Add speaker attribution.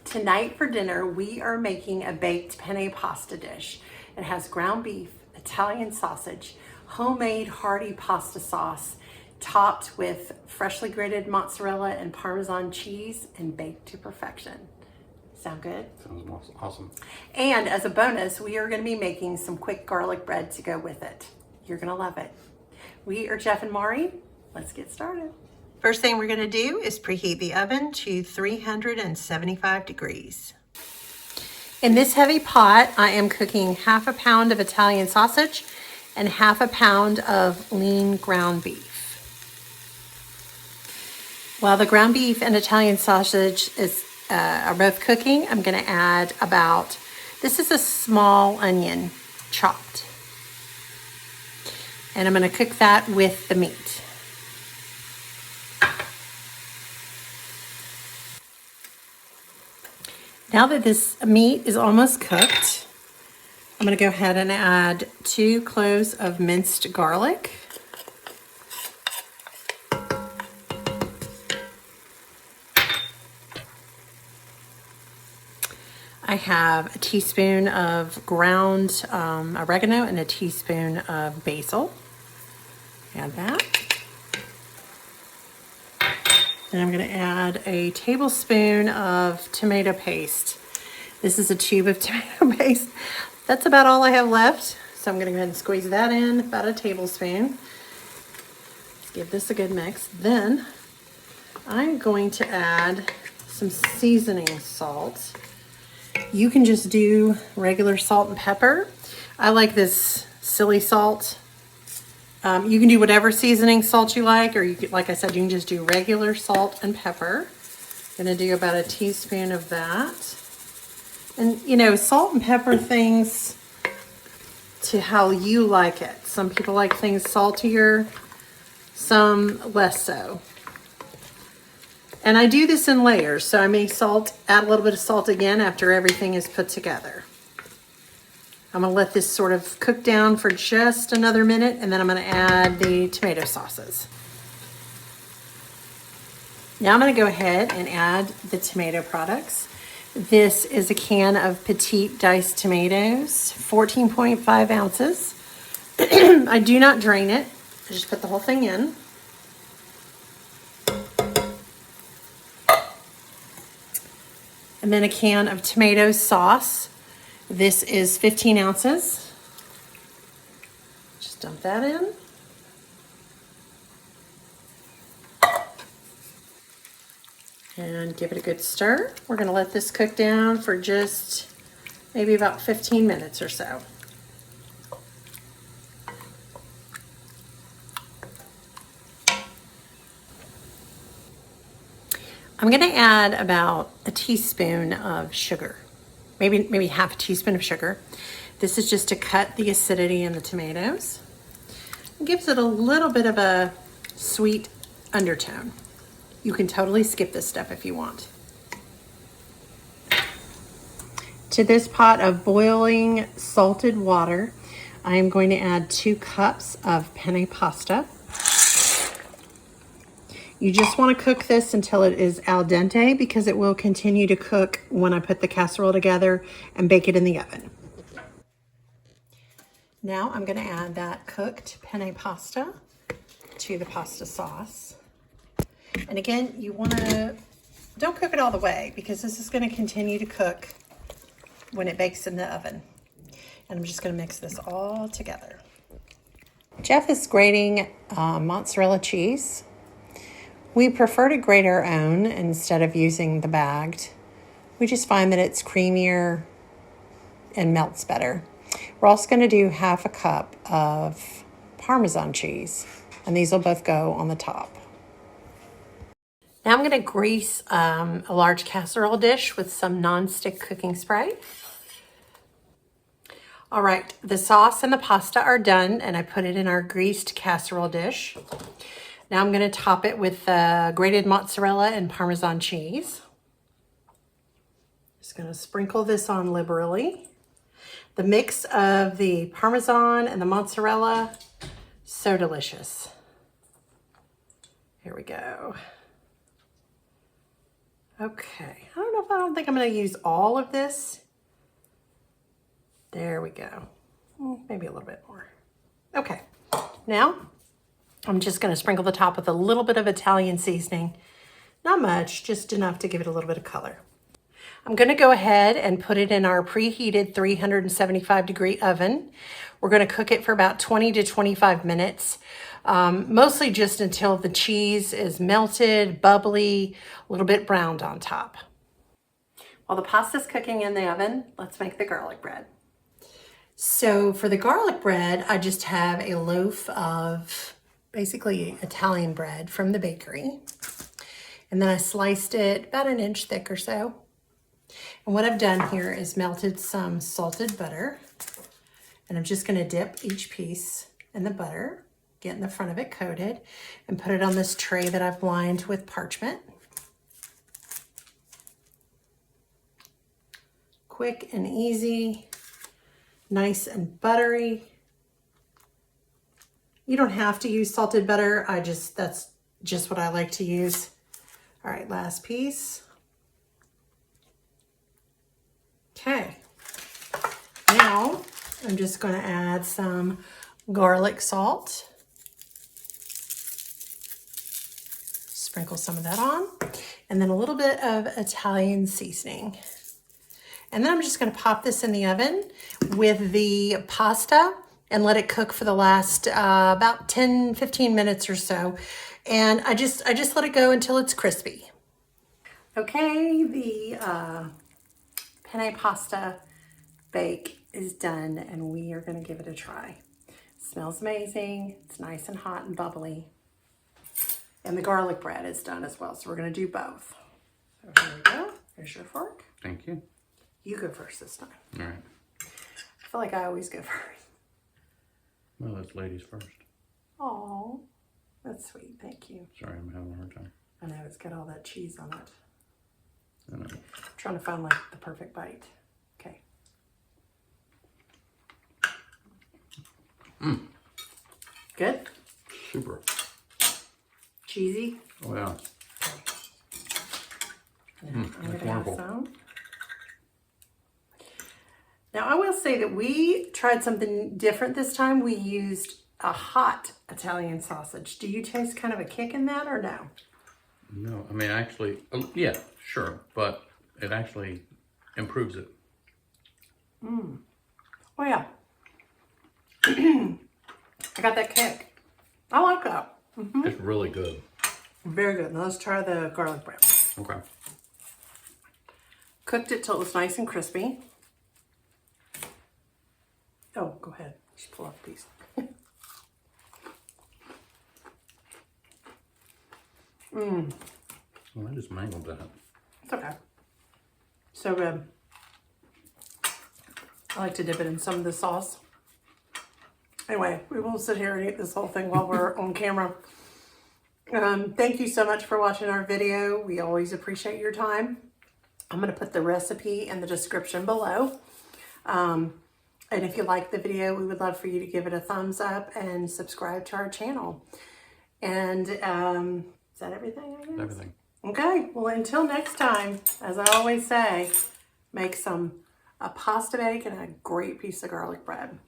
Speaker 1: Tonight for dinner, we are making a baked penne pasta dish. It has ground beef, Italian sausage, homemade hearty pasta sauce, topped with freshly grated mozzarella and parmesan cheese and baked to perfection. Sound good?
Speaker 2: Sounds awesome.
Speaker 1: And as a bonus, we are going to be making some quick garlic bread to go with it. You're going to love it. We are Jeff and Mari. Let's get started. First thing we're going to do is preheat the oven to 375 degrees. In this heavy pot, I am cooking half a pound of Italian sausage and half a pound of lean ground beef. While the ground beef and Italian sausage are both cooking, I'm going to add this is a small onion chopped. And I'm going to cook that with the meat. Now that this meat is almost cooked, I'm going to go ahead and add 2 cloves of minced garlic. I have a teaspoon of ground oregano and a teaspoon of basil. Add that. And I'm going to add a tablespoon of tomato paste. This is a tube of tomato paste. That's about all I have left. So I'm going to go ahead and squeeze that in, about a tablespoon. Let's give this a good mix. Then I'm going to add some seasoning salt. You can just do regular salt and pepper. I like this silly salt. You can do whatever seasoning salt you like, or like I said, you can just do regular salt and pepper. I'm gonna do about a teaspoon of that. And you know, salt and pepper things to how you like it. Some people like things saltier, some less so. And I do this in layers, so I may add a little bit of salt again after everything is put together. I'm going to let this sort of cook down for just another minute, and then I'm going to add the tomato sauces. Now I'm going to go ahead and add the tomato products. This is a can of petite diced tomatoes, 14.5 ounces. I do not drain it. I just put the whole thing in. And then a can of tomato sauce. This is 15 ounces. Just dump that in. And give it a good stir. We're going to let this cook down for just maybe about 15 minutes or so. I'm going to add about a teaspoon of sugar. Maybe half a teaspoon of sugar. This is just to cut the acidity in the tomatoes. It gives it a little bit of a sweet undertone. You can totally skip this stuff if you want. To this pot of boiling salted water, I am going to add 2 cups of penne pasta. You just want to cook this until it is al dente because it will continue to cook when I put the casserole together and bake it in the oven. Now I'm going to add that cooked penne pasta to the pasta sauce. And again, don't cook it all the way because this is going to continue to cook when it bakes in the oven. And I'm just going to mix this all together. Jeff is grating mozzarella cheese. We prefer to grate our own instead of using the bagged. We just find that it's creamier and melts better. We're also going to do half a cup of parmesan cheese, and these will both go on the top. Now I'm going to grease a large casserole dish with some nonstick cooking spray. All right, the sauce and the pasta are done, and I put it in our greased casserole dish. Now I'm going to top it with grated mozzarella and parmesan cheese. Just going to sprinkle this on liberally. The mix of the parmesan and the mozzarella, so delicious. Here we go. Okay, I don't think I'm going to use all of this. There we go. Maybe a little bit more. Okay, now I'm just going to sprinkle the top with a little bit of Italian seasoning. Not much, just enough to give it a little bit of color. I'm going to go ahead and put it in our preheated 375-degree oven. We're going to cook it for about 20 to 25 minutes, mostly just until the cheese is melted, bubbly, a little bit browned on top. While the pasta's cooking in the oven, let's make the garlic bread. So for the garlic bread, I just have a loaf of basically Italian bread from the bakery. And then I sliced it about an inch thick or so. And what I've done here is melted some salted butter. And I'm just going to dip each piece in the butter, get in the front of it coated, and put it on this tray that I've lined with parchment. Quick and easy, nice and buttery. You don't have to use salted butter. That's just what I like to use. All right, last piece. Okay, now I'm just going to add some garlic salt. Sprinkle some of that on, and then a little bit of Italian seasoning. And then I'm just going to pop this in the oven with the pasta and let it cook for the last about 10-15 minutes or so. And I just let it go until it's crispy. Okay, the penne pasta bake is done, and we are going to give it a try. It smells amazing. It's nice and hot and bubbly. And the garlic bread is done as well, so we're going to do both. So here we go. Here's your fork.
Speaker 2: Thank you.
Speaker 1: You go first this time.
Speaker 2: All right.
Speaker 1: I feel like I always go first.
Speaker 2: Well, that's ladies first.
Speaker 1: Oh, that's sweet. Thank you.
Speaker 2: Sorry, I'm having a hard time.
Speaker 1: I know, it's got all that cheese on it.
Speaker 2: I know.
Speaker 1: I'm trying to find like the perfect bite. Okay. Good?
Speaker 2: Super.
Speaker 1: Cheesy?
Speaker 2: Oh, yeah.
Speaker 1: I'm
Speaker 2: that's
Speaker 1: going to have
Speaker 2: wonderful.
Speaker 1: some. Now, I will say that we tried something different this time. We used a hot Italian sausage. Do you taste kind of a kick in that or no?
Speaker 2: No, I mean, actually, yeah, sure. But it actually improves it.
Speaker 1: Oh, yeah. I got that kick. I like that.
Speaker 2: It's really good.
Speaker 1: Very good. Now let's try the garlic bread.
Speaker 2: Okay.
Speaker 1: Cooked it till it was nice and crispy. Oh, go ahead. Just pull off a piece.
Speaker 2: Well, I just mangled that.
Speaker 1: It's okay. So good. I like to dip it in some of the sauce. Anyway, we won't sit here and eat this whole thing while we're on camera. Thank you so much for watching our video. We always appreciate your time. I'm going to put the recipe in the description below. And if you like the video, we would love for you to give it a thumbs up and subscribe to our channel. And is that everything, I guess?
Speaker 2: Everything.
Speaker 1: Okay, well, until next time, as I always say, make a pasta bake and a great piece of garlic bread.